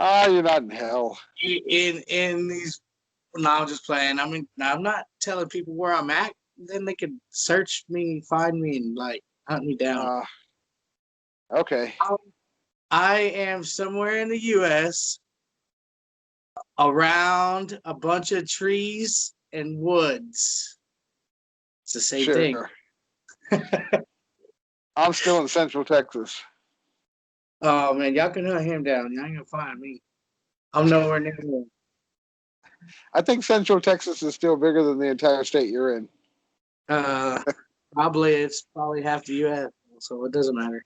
You're not in hell. In these. No, I'm just playing. I mean, I'm not telling people where I'm at. Then they could search me, find me, and like hunt me down. Okay. I am somewhere in the U.S. around a bunch of trees and woods. It's the same thing. I'm still in Central Texas. Oh man, y'all can hunt him down. Y'all ain't gonna find me. I'm nowhere near him. I think Central Texas is still bigger than the entire state you're in. Probably it's probably half the U.S., so it doesn't matter.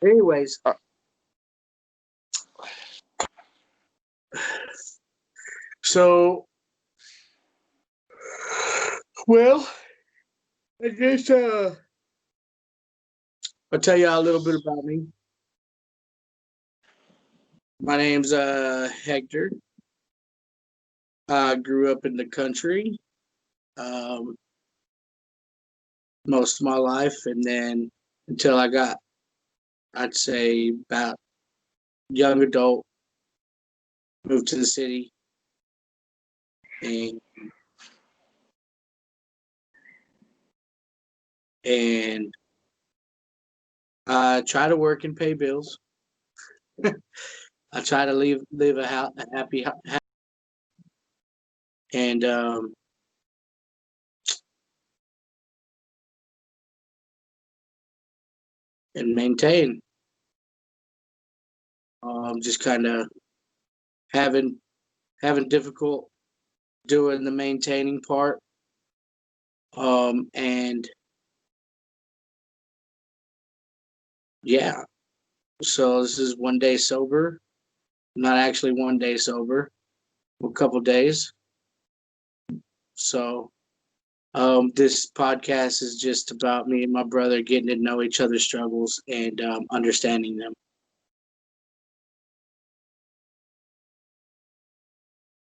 Anyways, so well, I guess I'll tell you a little bit about me. My name's Hector. I grew up in the country most of my life, and then until I got, I'd say, about young adult, moved to the city, and I try to work and pay bills. I try to live a happy, and maintain. Just kind of having difficult doing the maintaining part. And yeah, so this is one day sober. Not actually one day sober, a couple days. So this podcast is just about me and my brother getting to know each other's struggles and understanding them.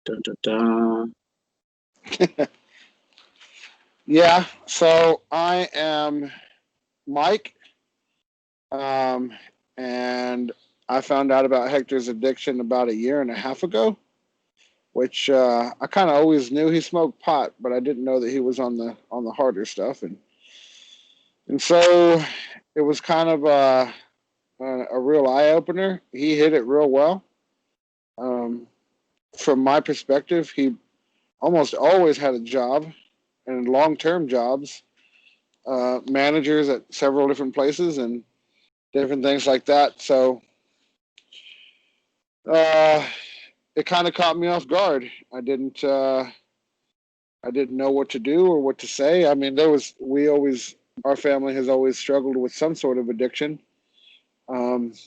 Dun, dun, dun. Yeah, so I am Mike, and I found out about Hector's addiction about 1.5 years ago, which I kind of always knew he smoked pot, but I didn't know that he was on the harder stuff, and so it was kind of a real eye opener. He hit it real well. From my perspective, he almost always had a job and long-term jobs, managers at several different places and different things like that. So it kind of caught me off guard. I didn't know what to do or what to say. I mean, our family has always struggled with some sort of addiction, and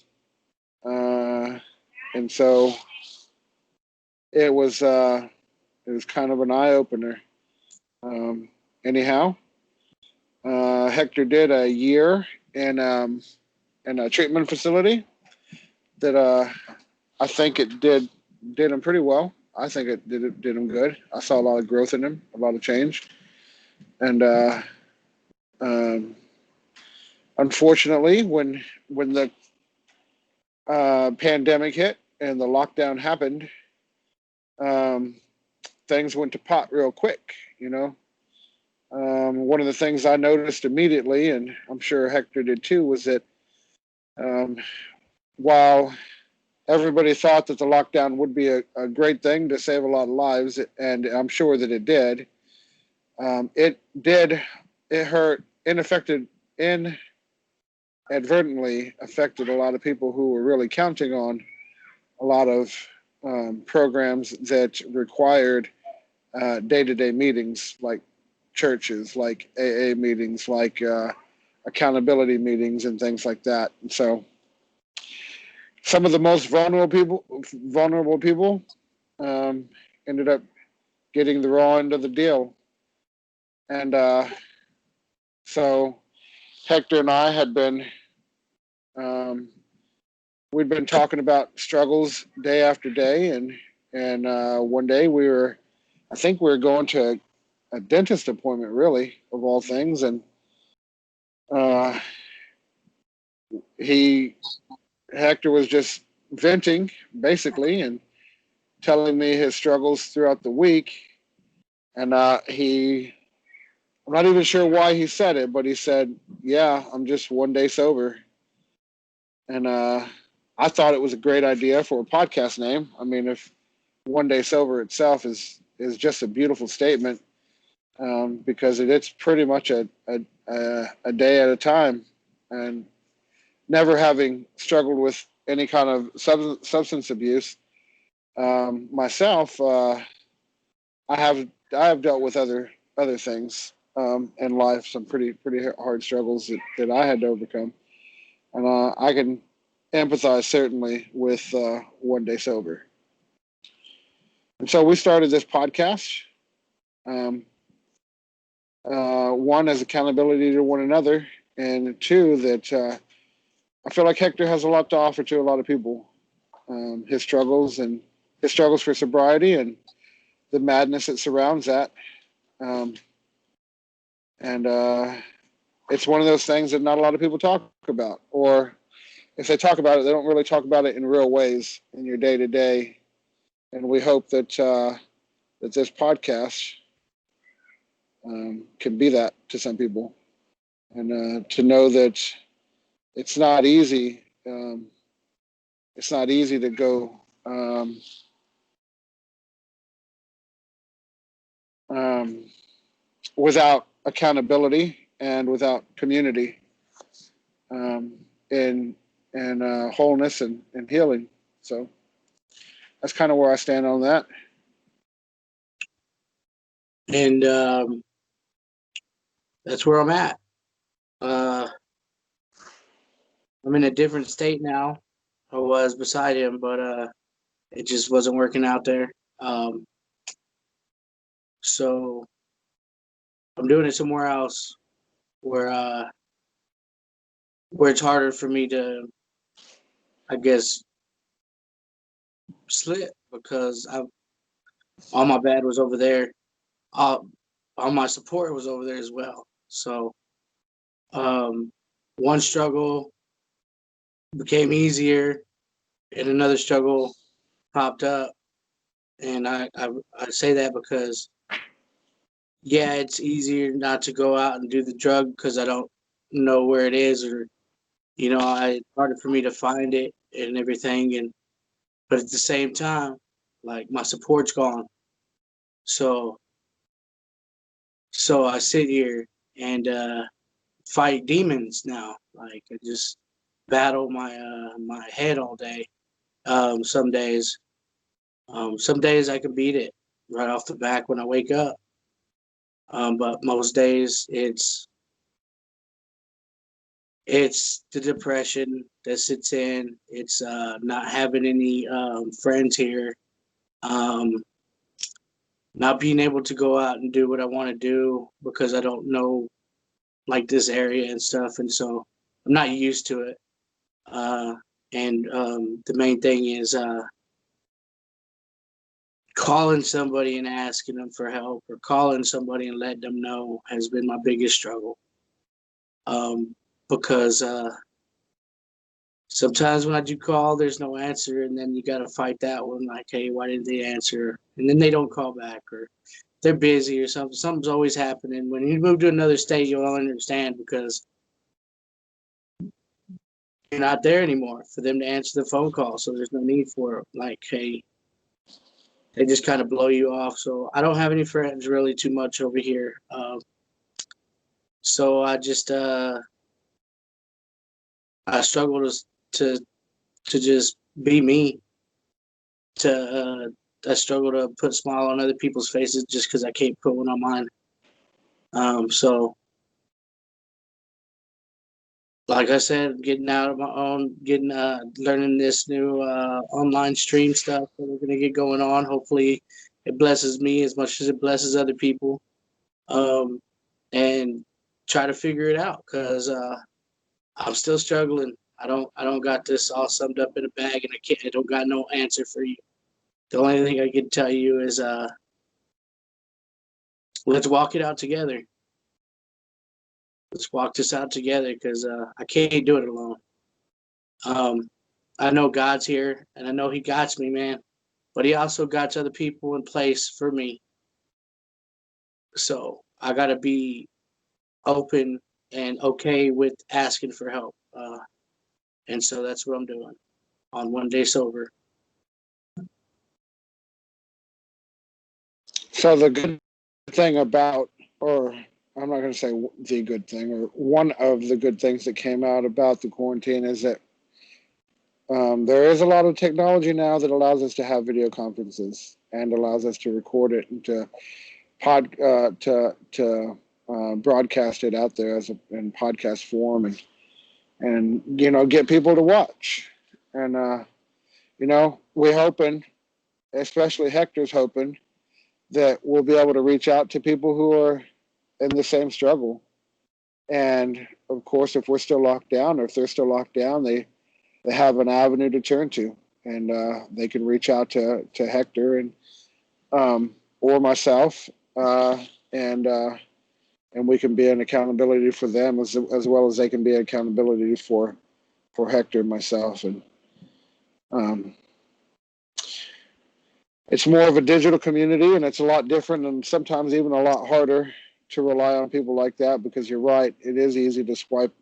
so it was kind of an eye opener. Anyhow, Hector did a year in a treatment facility that I think it did him pretty well. I think it did him good. I saw a lot of growth in him, a lot of change, and unfortunately, when the pandemic hit and the lockdown happened, things went to pot real quick. One of the things I noticed immediately, and I'm sure Hector did too, was that while everybody thought that the lockdown would be a great thing to save a lot of lives, and I'm sure that it did, inadvertently affected a lot of people who were really counting on a lot of programs that required day-to-day meetings, like churches, like AA meetings, like accountability meetings and things like that. And so some of the most vulnerable people ended up getting the raw end of the deal. And so Hector and I had been, we'd been talking about struggles day after day. And one day I think we were going to a dentist appointment, really, of all things. And Hector was just venting basically and telling me his struggles throughout the week. And I'm not even sure why he said it, but he said, "Yeah, I'm just one day sober." And I thought it was a great idea for a podcast name. I mean, if one day sober itself is just a beautiful statement, because it's pretty much a day at a time. And never having struggled with any kind of substance abuse myself, I have dealt with other things in life, some pretty hard struggles that I had to overcome, and I can empathize certainly with one day sober. And so we started this podcast. Um, one as accountability to one another, and two that I feel like Hector has a lot to offer to a lot of people. His struggles for sobriety and the madness that surrounds that. Um, and it's one of those things that not a lot of people talk about, or if they talk about it, they don't really talk about it in real ways in your day to day. And we hope that that this podcast can be that to some people, and to know that it's not easy. It's not easy to go um, without accountability and without community, um, in wholeness and healing. So that's kind of where I stand on that. And that's where I'm at. I'm in a different state now. I was beside him, but it just wasn't working out there. So I'm doing it somewhere else where it's harder for me to, I guess, slip because all my bad was over there. All my support was over there as well. So one struggle became easier, and another struggle popped up. And I say that because, yeah, it's easier not to go out and do the drug because I don't know where it is, or it's harder for me to find it and everything. But at the same time, like, my support's gone. So I sit here and fight demons now. Like, I just battle my head all day. Some days, I can beat it right off the back when I wake up. But most days it's the depression that sits in. It's not having any friends here. Um, Not being able to go out and do what I want to do because I don't know, like, this area and stuff, and so I'm not used to it. And the main thing is calling somebody and asking them for help, or calling somebody and letting them know, has been my biggest struggle. Because sometimes when I do call, there's no answer, and then you got to fight that one. Like, hey, why didn't they answer? And then they don't call back, or they're busy or something. Something's always happening. When you move to another state, you'll understand because you're not there anymore for them to answer the phone call. So there's no need for it. Like, hey, they just kind of blow you off. So I don't have any friends really too much over here. So I just I struggle to just be me. I struggle to put a smile on other people's faces just because I can't put one on mine. So like I said, getting out of my own, learning this new online stream stuff that we're gonna get going on. Hopefully, it blesses me as much as it blesses other people, and try to figure it out because I'm still struggling. I don't got this all summed up in a bag, and I don't got no answer for you. The only thing I can tell you is let's walk it out together. Let's walk this out together because I can't do it alone. Um, I know God's here, and I know He guides me, man. But He also guides other people in place for me. So I gotta be open and okay with asking for help. And so that's what I'm doing on One Day Sober. So the good thing about, or I'm not going to say the good thing, or one of the good things that came out about the quarantine is that there is a lot of technology now that allows us to have video conferences and allows us to record it and to broadcast it out there in podcast form and get people to watch. And we're hoping, especially Hector's hoping, that we'll be able to reach out to people who are in the same struggle. And of course, if we're still locked down, or if they're still locked down, they have an avenue to turn to, and they can reach out to Hector and or myself, and we can be an accountability for them as well as they can be an accountability for Hector and myself. And it's more of a digital community, and it's a lot different and sometimes even a lot harder to rely on people like that, because you're right, it is easy to swipe,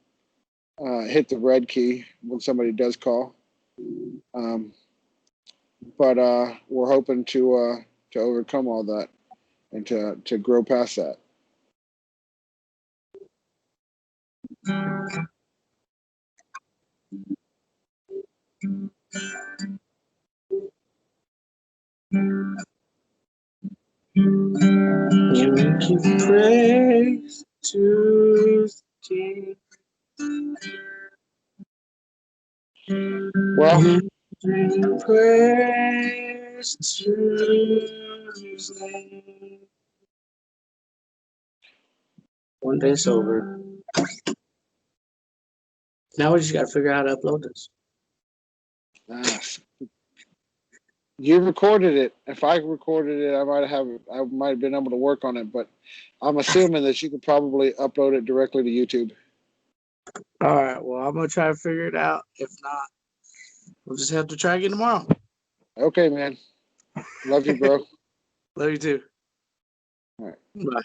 hit the red key when somebody does call. But we're hoping to overcome all that and to grow past that. You give praise to the King. Well, Bring praise to His name. One Day Sober. Now we just gotta figure out how to upload this. you recorded it. If I recorded it, I might have been able to work on it, but I'm assuming that you could probably upload it directly to YouTube. All right. Well, I'm gonna try to figure it out. If not, we'll just have to try again tomorrow. Okay, man. Love you, bro. Love you too. All right. Bye.